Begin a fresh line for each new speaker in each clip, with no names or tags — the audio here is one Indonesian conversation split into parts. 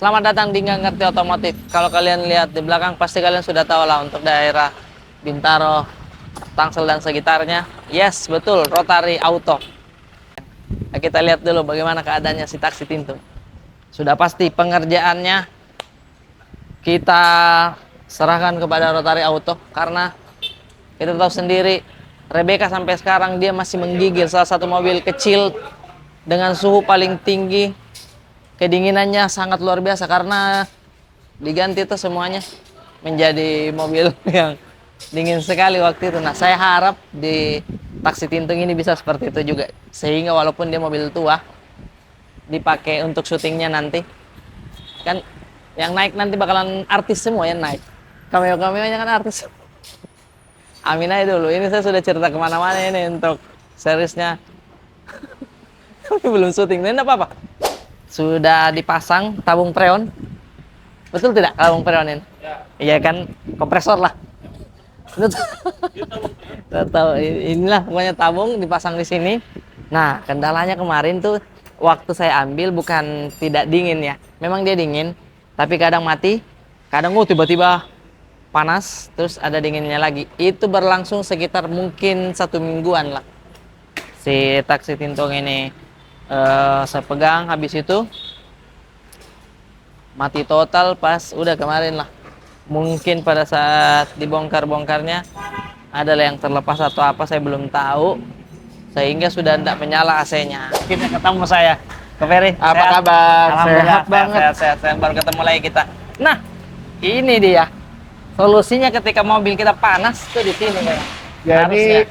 Selamat datang di Nggak Ngerti Otomotif. Kalau kalian lihat di belakang, pasti kalian sudah tahu lah untuk daerah Bintaro, Tangsel, dan sekitarnya. Yes, betul, Rotary Auto. Nah, kita lihat dulu bagaimana keadaannya si taksi Tinto. Sudah pasti pengerjaannya kita serahkan kepada Rotary Auto, karena kita tahu sendiri, Rebecca sampai sekarang dia masih menggigil salah satu mobil kecil dengan suhu paling tinggi. Kedinginannya sangat luar biasa karena diganti itu semuanya menjadi mobil yang dingin sekali waktu itu. Nah, saya harap di taksi Tintung ini bisa seperti itu juga, sehingga walaupun dia mobil tua dipakai untuk syutingnya nanti, kan yang naik nanti bakalan artis semua yang naik, cameo-cameonya kan artis. Amin aja dulu, ini saya sudah cerita kemana-mana ini untuk seriesnya. Tapi belum syuting, ini apa-apa. Sudah dipasang tabung freon, betul tidak tabung freon ini? Ya. Iya kan, kompresor lah. Tahu inilah pokoknya tabung dipasang di sini. Nah, kendalanya kemarin tuh waktu saya ambil bukan tidak dingin ya, memang dia dingin, tapi kadang mati, kadang tiba-tiba panas, terus ada dinginnya lagi. Itu berlangsung sekitar mungkin 1 mingguan lah. Si taksi Tintung ini saya pegang, habis itu mati total pas udah kemarin lah. Mungkin pada saat dibongkar-bongkarnya adalah yang terlepas atau apa, saya belum tahu, sehingga sudah tidak menyala AC-nya. Kita ketemu saya ke Ferry.
Apa kabar? Sehat banget.
Sehat, baru ketemu lagi kita. Nah, ini dia solusinya ketika mobil kita panas tuh di sini ya.
Jadi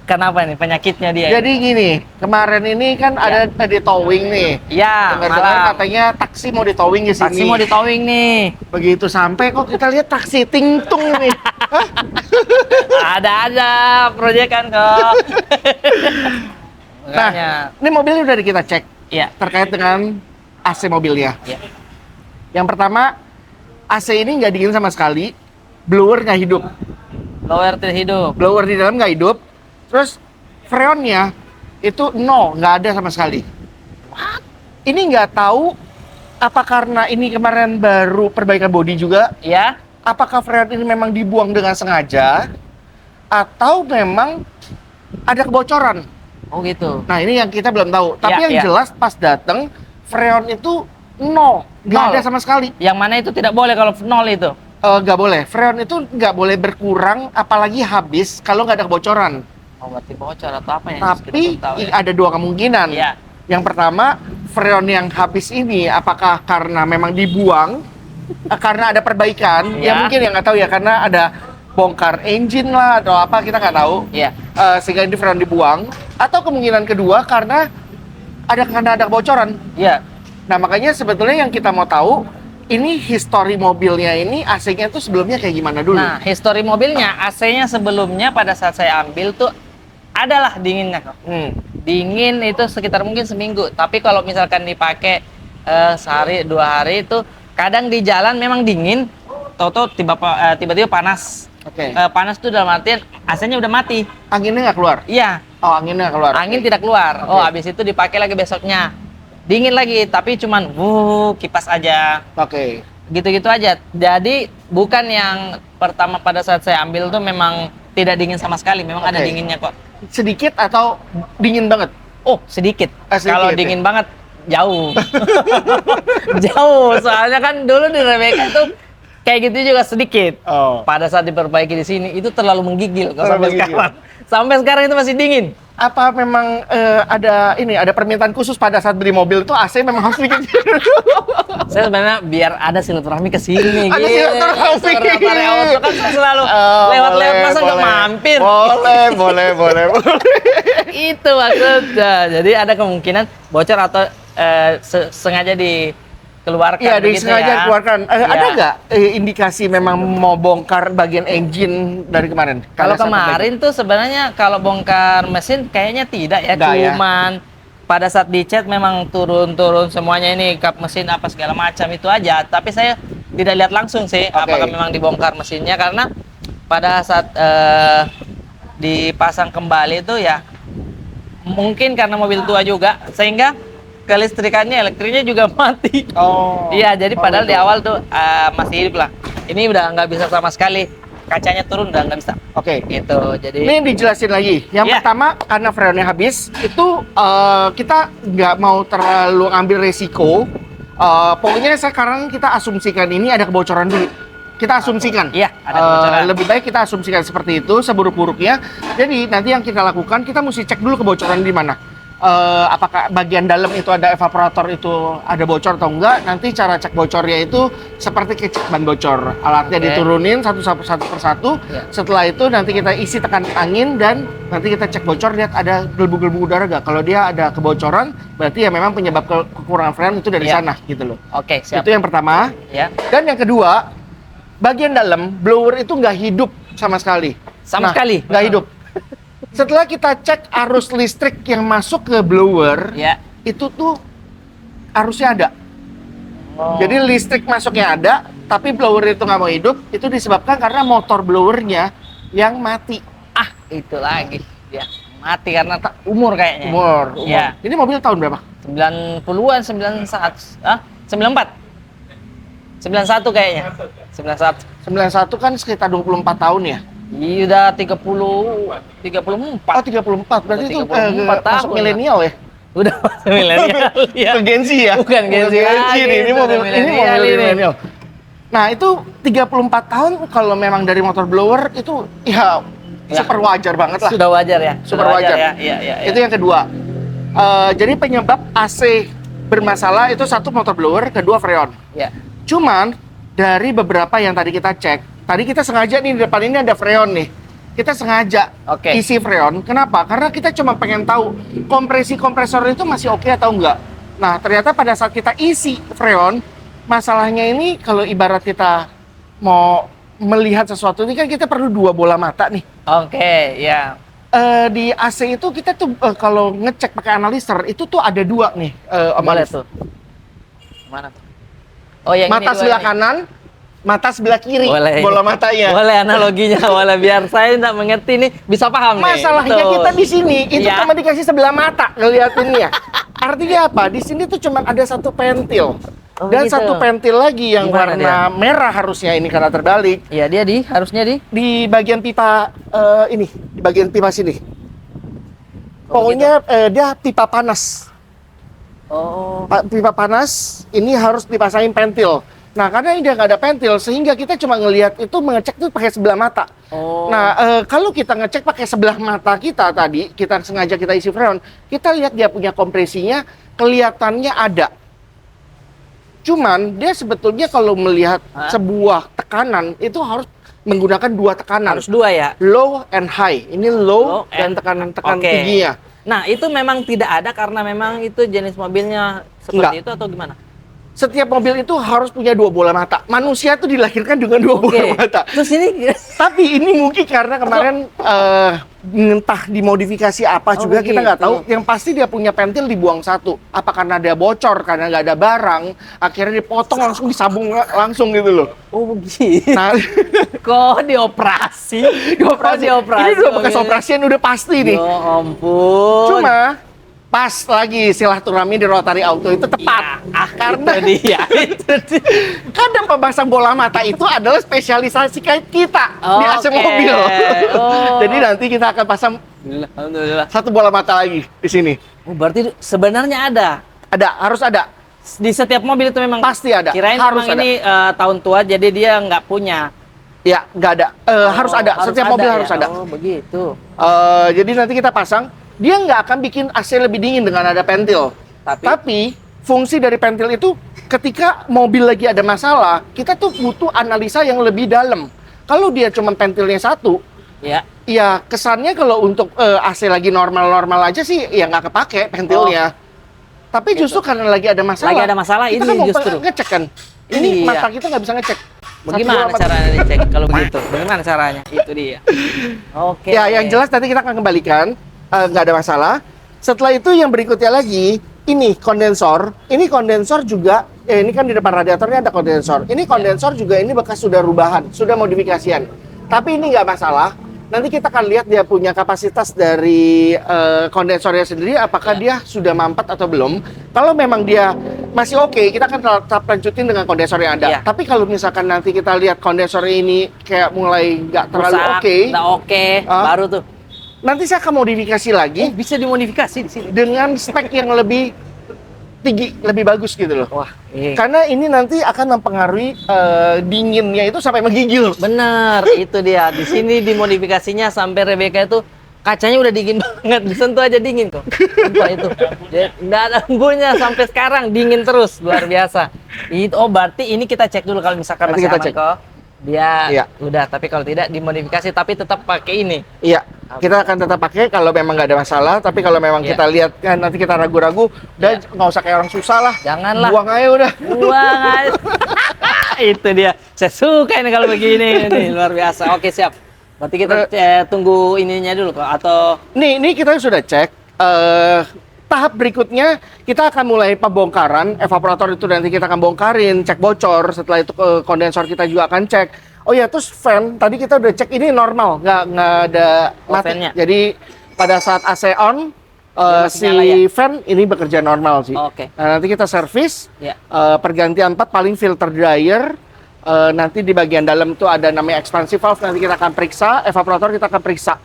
kenapa nih penyakitnya dia?
Jadi gini, kemarin ini kan ada di towing nih.
Ya,
Dengar-dengar katanya taksi mau di towing di sini.
Taksi mau di towing nih.
Begitu sampai kok kita lihat taksi Tintung nih.
Ada proyekan kok.
Nah, ini mobilnya udah kita cek.
Iya.
Terkait dengan AC mobilnya.
Iya.
Yang pertama, AC ini nggak dingin sama sekali. Blower nggak hidup.
Blower tidak hidup.
Blower di dalam nggak hidup. Terus freonnya itu nol, nggak ada sama sekali.
What?
Ini nggak tahu apa karena ini kemarin baru perbaikan bodi juga.
Ya.
Apakah freon ini memang dibuang dengan sengaja atau memang ada kebocoran?
Oh gitu.
Nah, ini yang kita belum tahu. Tapi yang jelas pas datang freon itu nol, nggak ada sama sekali.
Yang mana itu tidak boleh kalau nol itu?
Nggak boleh. Freon itu nggak boleh berkurang, apalagi habis kalau nggak ada kebocoran.
Oh, berarti bocor atau apa ya?
Tapi ada 2 kemungkinan.
Iya.
Yang pertama, freon yang habis ini apakah karena memang dibuang, karena ada perbaikan? Ya mungkin yang nggak tahu ya, karena ada bongkar engine lah atau apa, kita nggak tahu.
Iya.
Sehingga ini freon dibuang. Atau kemungkinan kedua karena ada kebocoran.
Iya.
Nah, makanya sebetulnya yang kita mau tahu, ini histori mobilnya ini AC-nya tuh sebelumnya kayak gimana dulu?
Nah, histori mobilnya, AC-nya sebelumnya pada saat saya ambil tuh adalah dinginnya kok. Dingin itu sekitar mungkin seminggu. Tapi kalau misalkan dipakai sehari 2 hari itu kadang di jalan memang dingin, toto tiba-tiba panas.
Oke.
Panas tuh dalam artian AC-nya udah mati.
Anginnya nggak keluar?
Iya.
Oh, anginnya nggak keluar.
Angin tidak keluar.
Oke.
Oh, habis itu dipakai lagi besoknya. Dingin lagi, tapi cuman kipas aja.
Oke.
Gitu-gitu aja. Jadi bukan yang pertama pada saat saya ambil tuh memang tidak dingin sama sekali. Memang ada dinginnya kok.
Sedikit atau dingin banget?
Oh, sedikit.
Sedikit,
kalau dingin banget jauh. Jauh. Soalnya kan dulu di Rebecca tuh kayak gitu juga sedikit.
Oh.
Pada saat diperbaiki di sini itu terlalu menggigil kok
Terlalu
sampai
menggigil.
sekarang. Sampai sekarang itu masih dingin.
Apa memang ada permintaan khusus pada saat beli mobil itu AC memang harus dingin?
Saya sebenarnya biar ada silaturahmi ke sini.
Ada silaturahmi.
Kan saya selalu lewat-lewat, masa nggak mampir?
Boleh.
Itu maksudnya. Jadi ada kemungkinan bocor atau sengaja dikeluarkan.
Iya,
begitu
sengaja
ya.
dikeluarkan.
Iya.
Ada nggak indikasi memang mau bongkar bagian engine dari kemarin?
Kalau kemarin tuh sebenarnya kalau bongkar mesin kayaknya tidak ya,
Nggak ya?
cuman pada saat dicat memang turun semuanya ini, kap mesin apa segala macam itu aja. Tapi saya tidak lihat langsung sih apakah memang dibongkar mesinnya, karena pada saat dipasang kembali itu ya mungkin karena mobil tua juga sehingga kelistrikannya, elektriknya juga mati.
Oh.
Iya, jadi
Oh,
padahal
gitu.
di awal tuh masih hidup lah. Ini udah nggak bisa sama sekali. Kacanya turun udah nggak bisa.
Oke.
Gitu, jadi
Ini dijelasin lagi. Yang
Iya.
pertama karena freonnya habis, itu kita nggak mau terlalu ambil resiko. Pokoknya sekarang kita asumsikan ini ada kebocoran dulu. Kita asumsikan.
Iya, ada kebocoran.
Lebih baik kita asumsikan seperti itu seburuk-buruknya. Jadi nanti yang kita lakukan, kita mesti cek dulu kebocoran di mana. Apakah bagian dalam itu ada evaporator itu ada bocor atau enggak. Nanti cara cek bocornya itu seperti cek ban bocor. Alatnya
Oke.
diturunin satu persatu.
Iya.
Setelah itu nanti kita isi tekan angin dan nanti kita cek bocor, lihat ada gelembung-gelembung udara nggak. Kalau dia ada kebocoran, berarti ya memang penyebab kekurangan freon itu dari
Iya.
sana gitu loh.
Oke, siap.
Itu yang pertama.
Ya.
Dan yang kedua, bagian dalam blower itu nggak hidup sama sekali.
Sama sekali?
Nggak hidup. Setelah kita cek arus listrik yang masuk ke blower,
Ya.
itu tuh arusnya ada.
Oh.
Jadi listrik masuknya ada, tapi blower itu nggak mau hidup. Itu disebabkan karena motor blowernya yang mati.
Itu lagi. Ya, mati karena umur kayaknya.
Umur.
Iya.
Ini mobil tahun berapa?
90-an, 91. 94. 91 kayaknya. 91.
91 kan sekitar 24 tahun ya?
Iya, udah 34.
Oh, 34. Berarti itu
34
masuk
tahun
milenial ya?
Udah masuk milenial. Ya.
Ke Gen Z ya?
Bukan Gen Z lagi,
nih. Ini
itu
mobil
udah
ini
milenial
mobil
ini.
milenial. Nah, itu 34 tahun kalau memang dari motor blower itu ya,
Ya.
super wajar banget lah.
Sudah wajar ya.
Super
Sudah
wajar.
ya. Iya, iya, iya.
Itu yang kedua. Jadi penyebab AC bermasalah itu satu motor blower, kedua freon.
Ya.
Cuman dari beberapa yang tadi kita cek, tadi kita sengaja nih di depan ini ada freon nih. Kita sengaja
Oke.
isi freon. Kenapa? Karena kita cuma pengen tahu kompresi kompresor itu masih oke atau enggak. Nah, ternyata pada saat kita isi freon, masalahnya ini kalau ibarat kita mau melihat sesuatu ini kan kita perlu dua bola mata nih.
Oke, ya.
Di AC itu kita tuh kalau ngecek pakai analyzer itu tuh ada dua nih. Om
Boleh
Alif.
tuh. Mana tuh? Oh, yang
Mata
ini dua
sebelah
ini.
kanan, mata sebelah kiri,
Boleh.
bola matanya.
Boleh analoginya, boleh biar saya tidak mengerti nih, bisa paham nih.
Masalahnya
Betul.
kita di sini itu
Ya.
cuma dikasih sebelah mata ngeliatinnya. Artinya apa? Di sini tuh cuma ada satu pentil.
Oh,
Dan
gitu.
satu pentil lagi yang
Gimana
warna merah harusnya ini karena terbalik
Iya, dia harusnya
di bagian pipa ini, di bagian pipa sini.
Oh,
Pokoknya dia pipa panas.
Oh.
Pipa panas ini harus dipasangin pentil. Nah, karena ini dia nggak ada pentil, sehingga kita cuma ngelihat itu mengecek tuh pakai sebelah mata.
Oh.
Nah, kalau kita ngecek pakai sebelah mata kita tadi, kita sengaja kita isi freon, kita lihat dia punya kompresinya, kelihatannya ada. Cuman dia sebetulnya kalau melihat
Hah?
sebuah tekanan itu harus menggunakan dua tekanan,
harus dua ya.
low and high. Ini low
Low
dan
and-
tekanan
Oke.
tingginya.
Nah, itu memang tidak ada karena memang itu jenis mobilnya seperti itu atau gimana?
Setiap mobil itu harus punya dua bola mata. Manusia tuh dilahirkan dengan dua bola mata.
Terus ini
Tapi ini mungkin karena kemarin entah dimodifikasi apa
Oh,
juga kita nggak
begitu.
tahu. Yang pasti dia punya pentil dibuang satu. Apa karena dia bocor, karena nggak ada barang, akhirnya dipotong langsung disambung langsung gitu loh.
oh begitu.
Nah,
Kok dioperasi?
dioperasi.
Dioperasi.
Ini udah bekas
mobilnya.
operasian udah pasti nih.
Ya ampun.
Cuma pas lagi silaturahmi di Rotary Auto itu tepat.
Karena dia itu dia.
Kadang pemasang bola mata itu adalah spesialisasi kayak kita di AC
Oke.
mobil.
Oh.
Jadi nanti kita akan pasang
Alhamdulillah.
satu bola mata lagi di sini.
Oh, berarti sebenarnya ada
Ada, harus ada.
di setiap mobil itu memang
Pasti ada.
Kirain
Harus
memang
ada.
ini tahun tua jadi dia nggak punya.
Ya, nggak ada. Harus ada. Setiap mobil
ya?
harus ada.
Oh begitu.
Jadi nanti kita pasang. Dia nggak akan bikin AC lebih dingin dengan ada pentil. Tapi fungsi dari pentil itu ketika mobil lagi ada masalah, kita tuh butuh analisa yang lebih dalam. Kalau dia cuma pentilnya satu,
Ya.
ya kesannya kalau untuk AC lagi normal-normal aja sih ya nggak kepake pentilnya. Tapi justru karena lagi ada masalah.
Lagi ada masalah,
kita
ini
kan mau
justru.
ngecek kan. Ini
Iya.
mata kita nggak bisa ngecek.
Bagaimana
Satu, dua,
caranya dicek kalau begitu? Bagaimana caranya? Itu dia. Oke.
Ya, yang jelas nanti kita akan kembalikan, nggak ada masalah. Setelah itu yang berikutnya lagi, ini kondensor. Ini kondensor juga, ini kan di depan radiatornya ada kondensor. Ini kondensor juga ini bekas sudah rubahan, sudah modifikasian. Tapi ini nggak masalah, nanti kita akan lihat dia punya kapasitas dari kondensornya sendiri, apakah dia sudah mampet atau belum. Kalau memang dia masih oke, kita akan tetap lanjutin dengan kondensor yang ada.
Iya.
Tapi kalau misalkan nanti kita lihat kondensor ini kayak mulai nggak terlalu oke,
Nggak oke, baru tuh.
nanti saya akan modifikasi lagi
Bisa dimodifikasi di sini.
dengan spek yang lebih tinggi, lebih bagus gitu loh.
Wah, iya.
Karena ini nanti akan mempengaruhi dinginnya itu sampai menggigil.
Bener, itu dia. Di sini dimodifikasinya sampai Rebecca itu kacanya udah dingin banget, disentuh aja dingin kok. Sumpah itu. Nggak ada embunnya sampai sekarang dingin terus, luar biasa. Itu berarti ini kita cek dulu kalau misalkan
Nanti
masih
kita
aman
cek.
kok. Dia
Iya.
udah, tapi kalau tidak dimodifikasi tapi tetap pakai ini.
Iya, kita akan tetap pakai kalau memang nggak ada masalah. Tapi kalau memang
Iya.
kita lihat kan nanti kita ragu-ragu, udah nggak usah kayak orang susah lah.
Janganlah.
Buang aja udah.
Buang aja. Itu dia. Saya suka ini kalau begini ini luar biasa. Oke, siap. Berarti kita tunggu ininya dulu kok atau
Nih kita sudah cek. Tahap berikutnya kita akan mulai pembongkaran evaporator itu, nanti kita akan bongkarin, cek bocor. Setelah itu kondensor kita juga akan cek. Oh ya, terus fan tadi kita udah cek ini normal, nggak ada mati.
fan-nya.
Jadi pada saat AC on
masih
si
nyala ya?
fan ini bekerja normal sih.
Oke.
Nah, nanti kita servis.
ya.
Pergantian part paling filter dryer. Nanti di bagian dalam itu ada namanya expansive valve, nanti kita akan periksa. Evaporator kita akan periksa.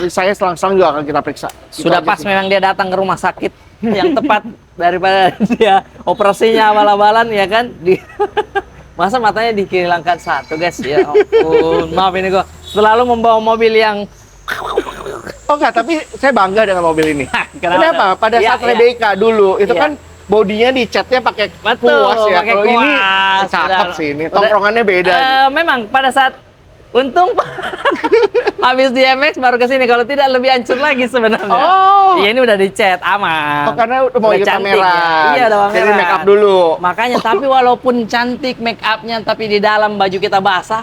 Saya selang-selang juga akan kita periksa. Gitu
Sudah
aja
pas
sih.
memang dia datang ke rumah sakit yang tepat daripada dia operasinya awal-awalan ya kan. Masa matanya dihilangkan satu guys, ya ampun. Maaf ini kok selalu membawa mobil yang
Oh enggak, tapi saya bangga dengan mobil ini. Kenapa? Pada
Iya,
saat
iya.
Rebecca dulu itu
Iya.
kan bodinya dicatnya pakai
Betul,
kuas ya.
pakai
Kalau ini
kuas.
cakep
Udah-
sih ini.
udah-
Tongkrongannya beda.
Memang pada saat untung habis di MX baru ke sini, kalau tidak lebih hancur lagi sebenarnya.
Oh.
Iya, ini udah dicat aman.
Oh, karena udah mau
Udah
ikut
cantik
pameran.
ya. Iya, udah pameran.
Jadi make up dulu.
Makanya tapi walaupun cantik make upnya tapi di dalam baju kita basah.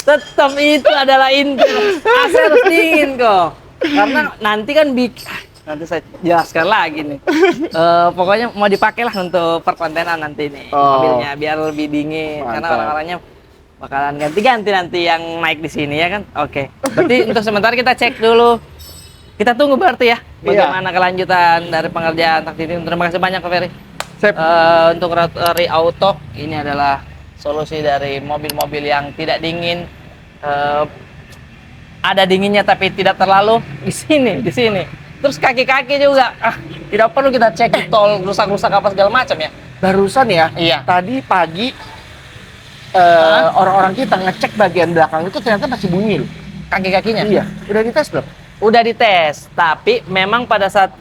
Tetap itu adalah inti. AC harus dingin kok. Karena nanti kan nanti saya jelaskan lagi nih. Pokoknya mau dipakai lah untuk perkontenan nanti nih
Oh.
mobilnya biar lebih dingin. Karena
Mantap.
orang-orangnya bakalan ganti-ganti nanti yang naik di sini ya kan. Oke. Berarti untuk sementara kita cek dulu. Kita tunggu berarti ya bagaimana kelanjutan dari pengerjaan taktis ini. Terima kasih banyak Pak Ferry.
Sip.
Untuk rotary auto ini adalah solusi dari mobil-mobil yang tidak dingin. Ada dinginnya tapi tidak terlalu di sini. Terus kaki-kaki juga tidak perlu kita cek di tol rusak-rusak apa segala macam ya.
Barusan ya,
Iya.
tadi pagi orang-orang kita ngecek bagian belakang itu ternyata masih bunyi loh.
Kaki-kakinya.
Iya, udah dites belum?
Udah dites, tapi memang pada saat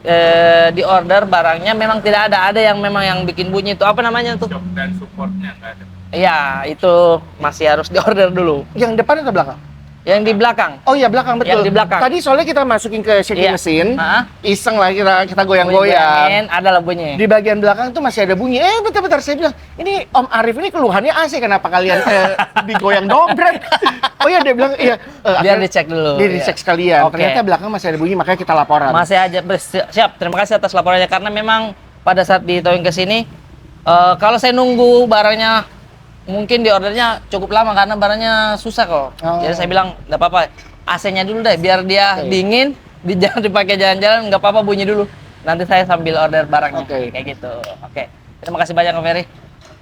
di order barangnya memang tidak ada yang memang yang bikin bunyi itu apa namanya tuh?
Shock dan supportnya nggak ada.
Iya, itu masih harus di order dulu.
Yang depan atau belakang?
Yang di belakang.
Oh iya, belakang betul.
Yang di belakang.
Tadi soalnya kita masukin ke shaking
Iya.
mesin,
Heeh.
iseng lah kita goyang-goyang.
Goyangin, ada lah bunyi.
Di bagian belakang tuh masih ada bunyi. Bentar-bentar, saya bilang, ini Om Arif ini keluhannya AC, kenapa kalian digoyang dobrak? Oh iya, dia bilang, iya.
Biar
akhirnya
dicek dulu.
Dia dicek
Iya.
sekalian.
Oke.
Ternyata belakang masih ada bunyi, makanya kita laporan.
Masih aja siap. Terima kasih atas laporannya karena memang pada saat di towing ke sini kalau saya nunggu barangnya mungkin di ordernya cukup lama karena barangnya susah kok.
Oh.
Jadi saya bilang nggak apa-apa. AC-nya dulu deh biar dia
Oke.
dingin, jangan dipakai jalan-jalan, nggak apa-apa bunyi dulu. Nanti saya sambil order barangnya.
Oke.
Kayak gitu. Oke. Terima kasih banyak Om Ferry.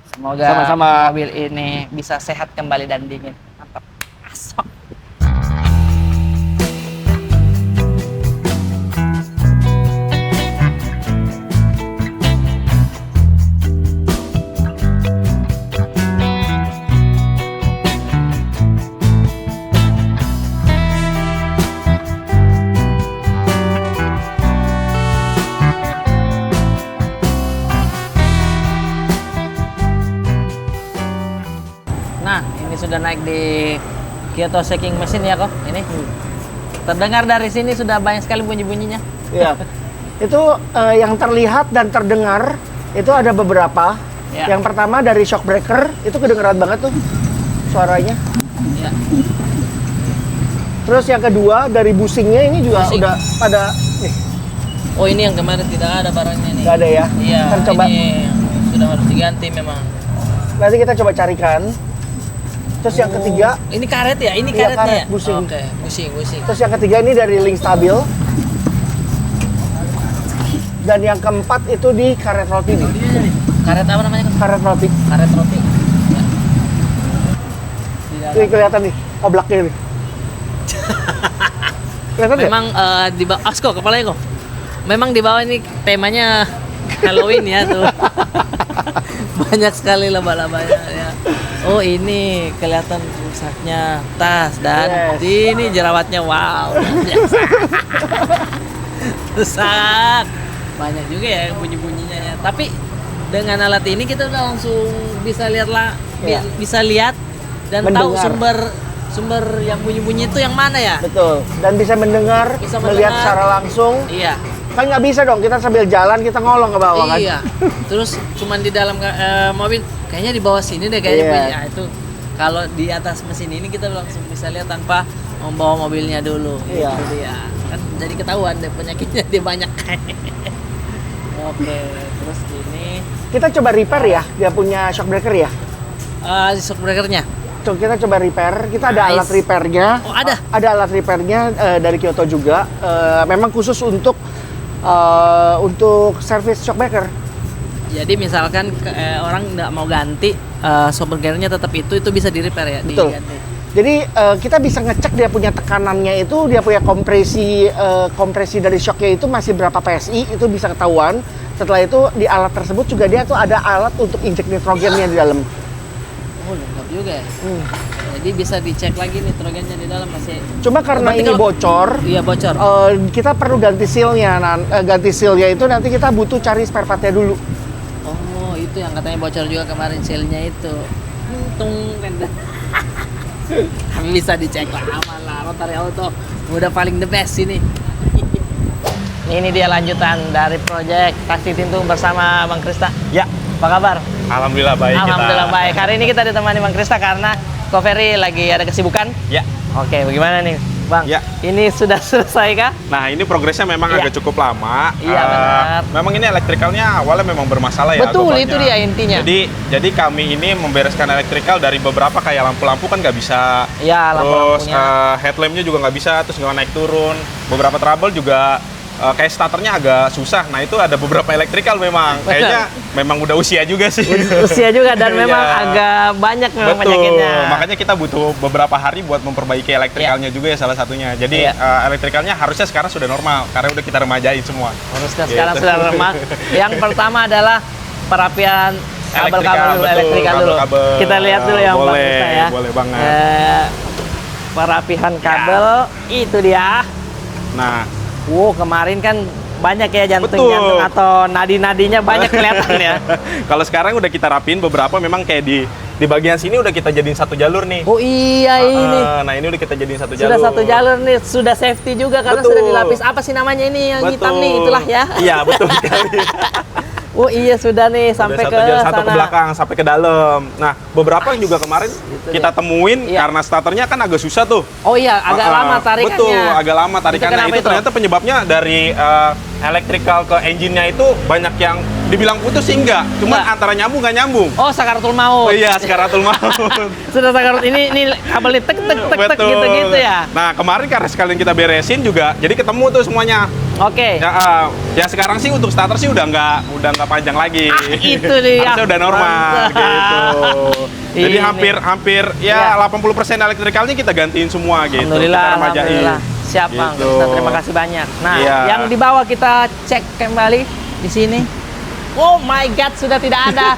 Semoga
Sama-sama.
mobil ini bisa sehat kembali dan dingin. Mantap. Asok. Nah, ini sudah naik di Kyoto shaking mesin ya kok. Ini terdengar dari sini sudah banyak sekali bunyi-bunyinya.
Iya. Itu yang terlihat dan terdengar itu ada beberapa.
Ya.
Yang pertama dari shock breaker, itu kedengeran banget tuh suaranya.
Ya.
Terus yang kedua dari busingnya ini juga
Busing.
udah pada
Oh, ini yang kemarin tidak ada barangnya nih.
nggak ada ya.
Iya.
Ntar coba
Ini sudah harus diganti memang.
nanti kita coba carikan. Terus yang ketiga,
Ini karet ya? Ini
Iya,
karetnya
karet,
ya?
bushing.
Oke, bushing.
terus yang ketiga ini dari link stabil. Dan yang keempat itu di karet roti nih.
Karet apa namanya?
Karet roti.
Karet roti. Ya. Di dalam.
Ini kelihatan nih, oblaknya nih. Kelihatan nggak?
Memang di bawah Asko kepalanya kok. Memang di bawah ini temanya Halloween ya tuh. Banyak sekali laba-labanya ya. Oh, ini kelihatan rusaknya tas dan
Yes.
ini jerawatnya wow. Biasa. Rusak. Banyak juga ya bunyi-bunyinya ya. Tapi dengan alat ini kita udah langsung bisa lihat lah,
Iya.
bisa lihat dan tahu
Mendengar.
sumber yang bunyi-bunyi itu yang mana ya?
Betul. Dan bisa mendengar,
Bisa
melihat
mendengar.
secara langsung.
Iya.
Kan nggak bisa dong, kita sambil jalan kita ngolong ke bawah kan?
Iya. Terus cuman di dalam mobil kayaknya di bawah sini deh kayaknya
Iya.
bunyi. Ya, itu kalau di atas mesin ini kita langsung bisa lihat tanpa membawa mobilnya dulu.
Iya.
Itu dia. Kan jadi ketahuan deh penyakitnya dia banyak. Oke, terus ini
Kita coba repair ya, dia punya shock breaker ya.
shock breakernya.
Kita coba repair, kita ada
Nice.
alat repairnya.
Oh, ada.
Ada alat repairnya dari Kyoto juga. Memang khusus untuk servis shock breaker.
Jadi misalkan orang nggak mau ganti shock breakernya tetap itu bisa di repair ya,
Betul.
diganti.
Jadi kita bisa ngecek dia punya tekanannya itu, dia punya kompresi dari shocknya itu masih berapa PSI, itu bisa ketahuan. Setelah itu di alat tersebut juga dia tuh ada alat untuk injek nitrogennya di dalam.
Oh, lengkap juga ya. Jadi bisa dicek lagi nitrogennya di dalam masih.
Cuma karena
Berarti
ini
kalau-
bocor,
Iya bocor.
kita perlu ganti sealnya. Ganti sealnya itu nanti kita butuh cari spare partnya dulu.
Oh, itu yang katanya bocor juga kemarin sealnya itu. Untung renda. Tapi bisa dicek lah, aman lah. Rotary Auto udah paling the best ini. Ini dia lanjutan dari project Taksi Tintung bersama Bang Krista.
Ya,
Apa kabar?
alhamdulillah baik.
Alhamdulillah baik. Hari ini kita ditemani Bang Krista karena Ko Ferry lagi ada kesibukan.
Ya.
Oke, bagaimana nih, Bang?
Ya.
Ini sudah selesai kah?
Nah, ini progresnya memang
Iya.
agak cukup lama.
Iya, benar.
Memang ini elektrikalnya awalnya memang bermasalah ya.
Betul,
agak
itu
banyak.
dia intinya.
Jadi kami ini membereskan elektrikal dari beberapa kayak lampu-lampu kan nggak bisa.
Iya,
Terus
lampu-lampunya.
headlampnya juga nggak bisa, terus nggak naik turun. Beberapa trouble juga kayak starternya agak susah. Nah, itu ada beberapa elektrikal memang.
Betul.
Kayaknya memang udah usia juga sih.
Usia juga dan memang
Iya.
agak banyak memang
Betul,
penyakitnya.
makanya kita butuh beberapa hari buat memperbaiki elektrikalnya juga ya salah satunya. Jadi
Iya.
elektrikalnya harusnya sekarang sudah normal karena udah kita remajain semua.
Harusnya
Gitu.
sekarang sudah remah. Yang pertama adalah perapian kabel-kabel dulu,
betul,
elektrikal dulu.
kabel-kabel.
Kita lihat dulu yang Bang
Boleh,
Krista ya.
boleh banget.
Perapihan kabel itu dia.
Nah,
Kemarin kan banyak ya jantung-jantung
Betul.
atau nadi-nadinya banyak kelihatan ya.
kalau sekarang udah kita rapin beberapa memang kayak di bagian sini udah kita jadiin satu jalur nih.
Oh iya ini.
Nah, ini udah kita jadiin satu
Sudah
jalur.
satu jalur nih, sudah safety juga karena
Betul.
sudah dilapis apa sih namanya ini yang hitam nih, itulah ya.
Iya, betul sekali.
Oh iya sudah nih sampai
Udah
ke
satu
sana.
ke belakang sampai ke dalam. Nah, beberapa yang juga kemarin
Gitu
kita
dia.
temuin
Iya.
karena starternya kan agak susah tuh.
Oh iya, agak lama tarikannya.
Betul, agak lama tarikannya.
kenapa
Itu ternyata penyebabnya dari electrical ke engine-nya itu banyak yang dibilang putus sih enggak. Cuman
Enggak.
antara nyambung nggak nyambung.
Oh, sakaratul maut.
Oh iya, sekaratul maut.
Sudah sakarat ini kabel tek tek tek tek
Betul.
gitu-gitu ya.
Nah, kemarin karena sekalian kita beresin juga, jadi ketemu tuh semuanya.
Oke.
Ya sekarang sih untuk starter sih udah nggak panjang lagi.
Itu dia.
Harusnya udah normal
Mantap.
gitu. Jadi
Ini.
hampir
Ya.
80% elektrikalnya kita gantiin semua gitu.
Alhamdulillah,
Kita remajain.
alhamdulillah. Siap Bang,
Gitu.
Krista, terima kasih banyak. Nah,
Iya.
yang di bawah kita cek kembali di sini. Oh my God, sudah tidak ada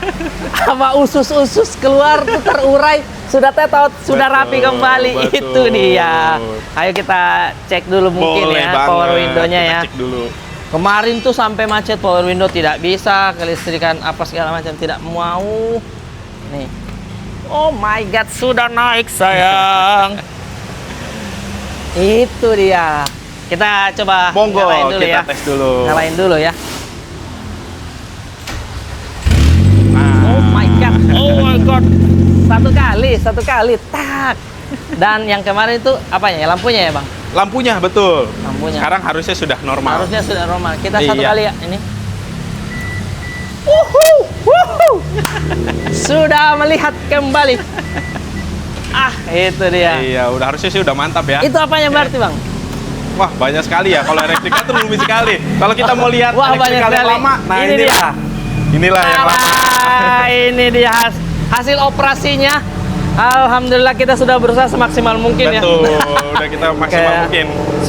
apa usus-usus keluar tuh terurai, sudah tetot, sudah
Betul,
rapi kembali.
betul.
Itu dia. Ayo kita cek dulu mungkin
Boleh
ya
banget.
power window-nya
Kita
ya.
cek dulu.
Kemarin tuh sampai macet power window tidak bisa, kelistrikan apa segala macam tidak mau. Nih. Oh my God, sudah naik sayang. Itu dia. Kita coba
Monggo
nyalain dulu
kita
ya.
tes dulu.
Nyalain dulu ya.
Nah,
Oh my God. Oh my God. Satu kali, tak. Dan yang kemarin itu apanya ya? Lampunya ya, Bang?
lampunya betul.
Lampunya.
Sekarang harusnya sudah normal.
Harusnya sudah normal. Kita satu
Iya.
kali ya ini. Wuhu, wuhu. Sudah melihat kembali. Itu dia.
Iya, udah harusnya sih udah mantap ya.
Itu apanya berarti, Bang?
Wah, banyak sekali ya. Kalau elektrikal tuh rumit sekali. Kalau kita mau lihat
Wah, banyak
elektrikal yang
sekali.
lama, nah
Ini
inilah. Inilah yang lama.
Ini dia hasil operasinya. Alhamdulillah kita sudah berusaha semaksimal mungkin ya.
Betul, udah kita maksimal mungkin.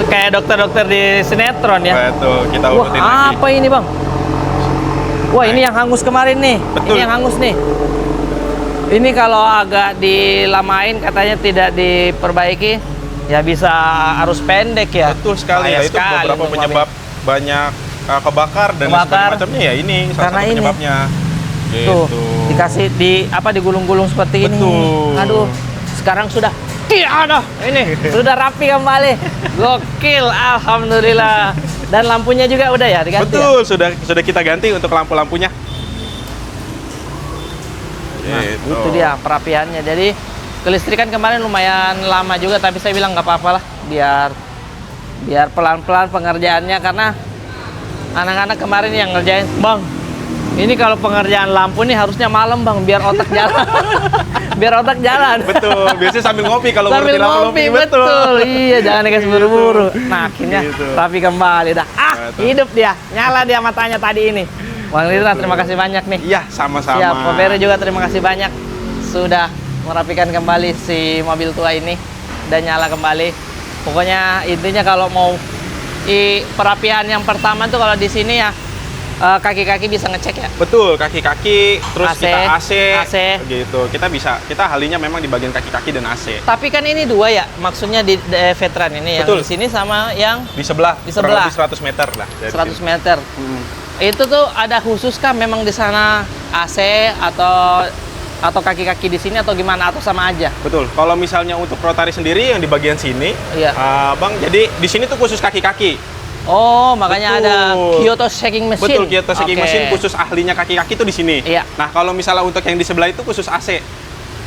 Kayak dokter-dokter di sinetron ya.
Betul, kita
Wah,
urutin lagi.
apa ini, Bang? Wah, ini yang hangus kemarin nih.
Betul.
Ini yang hangus nih. Ini kalau agak dilamain katanya tidak diperbaiki, ya bisa arus pendek ya.
Betul sekali
Bahaya
ya, itu
sekali
beberapa
untuk
penyebab banyak kebakar dan
Kebakar.
macamnya ya ini salah
Karena
satu
ini.
penyebabnya.
Tuh,
Gitu.
dikasih digulung-gulung seperti ini.
Betul.
Aduh, sekarang sudah ada ini sudah rapi kembali. Gokil, alhamdulillah. Dan lampunya juga udah ya diganti.
Betul, sudah kita ganti untuk lampu-lampunya.
Nah,
Gitu.
itu dia perapiannya. Jadi kelistrikan kemarin lumayan lama juga, tapi saya bilang nggak apa-apa lah, biar pelan-pelan pengerjaannya karena anak-anak kemarin yang ngerjain, Bang. Ini kalau pengerjaan lampu nih harusnya malam, Bang, biar otak jalan. Biar otak jalan.
Betul, biasanya sambil ngopi kalau
Sambil
ngurutin lampu-lampu.
ngopi, betul. Iya, jangan dikasih buru-buru. Nah, akhirnya
Gitu.
rapi kembali dah.
Betul.
Hidup dia. Nyala dia matanya tadi ini. Bang Litra, terima kasih banyak nih.
Iya, sama-sama.
Siap, Pak Ferry juga terima kasih banyak sudah merapikan kembali si mobil tua ini dan nyala kembali. Pokoknya intinya kalau mau perapian yang pertama tuh kalau di sini ya kaki-kaki bisa ngecek ya.
Betul, kaki-kaki, terus
AC,
kita AC, gitu. Kita halinya memang di bagian kaki-kaki dan AC.
Tapi kan ini dua ya, maksudnya di veteran ini
Betul.
yang di sini sama yang
Di sebelah,
Di sebelah.
kurang lebih 100 meter lah. Dari
100
sini.
meter. Itu tuh ada khusus kah memang di sana AC atau kaki-kaki di sini atau gimana atau sama aja?
Betul. Kalau misalnya untuk rotari sendiri yang di bagian sini,
Iya.
Bang, jadi di sini tuh khusus kaki-kaki.
Oh, makanya ada
Betul.
Kyoto shaking machine.
Betul, Kyoto shaking
Oke.
machine khusus ahlinya kaki-kaki itu di sini.
Iya.
Nah, kalau misalnya untuk yang di sebelah itu khusus AC.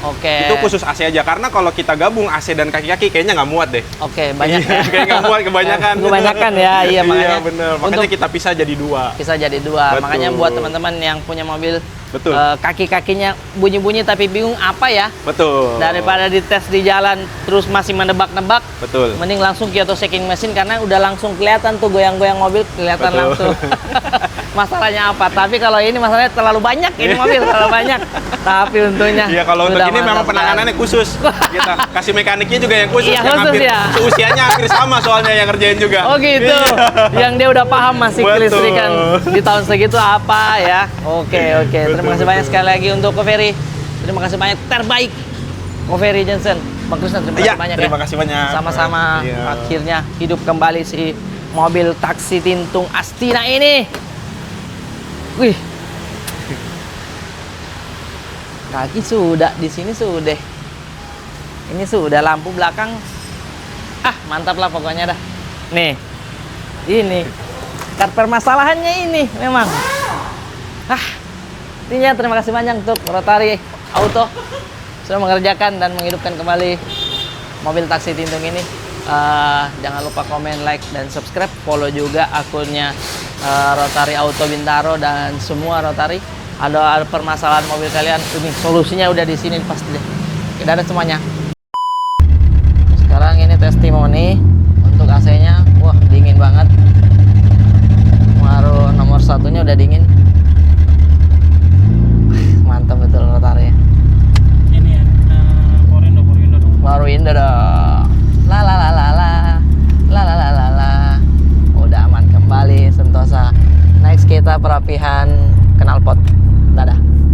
Oke.
Itu khusus AC aja karena kalau kita gabung AC dan kaki-kaki kayaknya nggak muat deh.
Oke, banyak
Iya,
ya.
kayak nggak muat kebanyakan.
Kebanyakan ya, iya makanya.
Iya, bener. Makanya
untuk
kita pisah jadi dua.
bisa jadi dua.
Betul.
Makanya buat teman-teman yang punya mobil
Betul.
kaki-kakinya bunyi-bunyi tapi bingung apa ya?
Betul.
Daripada dites di jalan terus masih menebak-nebak,
Betul.
mending langsung Kyoto shaking machine karena udah langsung kelihatan tuh goyang-goyang mobil, kelihatan
Betul.
langsung. Masalahnya apa? Tapi kalau ini masalahnya terlalu banyak ini mobil terlalu banyak. Tapi untungnya
Iya, kalau untuk
sudah
ini memang
mantap
penanganannya khusus. Kita kasih mekaniknya juga yang khusus.
Iya,
yang
khusus
hampir,
ya.
Usianya hampir sama soalnya yang ngerjain juga.
Oh gitu.
Iya.
Yang dia udah paham masih
Betul.
kelistrikan di tahun segitu apa ya. Oke. Terima kasih banyak sekali lagi untuk Ko Ferry. Terima kasih banyak terbaik. Ko Ferry Jensen. Bang Krisna terima
Iya,
kasih banyak
terima
ya.
kasih banyak.
Sama-sama
Iya.
akhirnya hidup kembali si mobil taksi Tintung Astina ini. Wih. Kaki sudah di sini sudah. Ini sudah lampu belakang. Mantap lah pokoknya dah. Nih. Ini. Permasalahannya ini memang. Intinya terima kasih banyak untuk Rotary Auto sudah mengerjakan dan menghidupkan kembali mobil taksi Tintung ini. Jangan lupa komen, like, dan subscribe. Follow juga akunnya Rotary Auto Bintaro dan semua Rotary. Ada permasalahan mobil kalian, ini solusinya udah di sini pasti deh. Tidak ada semuanya. Sekarang ini testimoni untuk AC-nya. Wah, dingin banget. Baru nomor satunya udah dingin.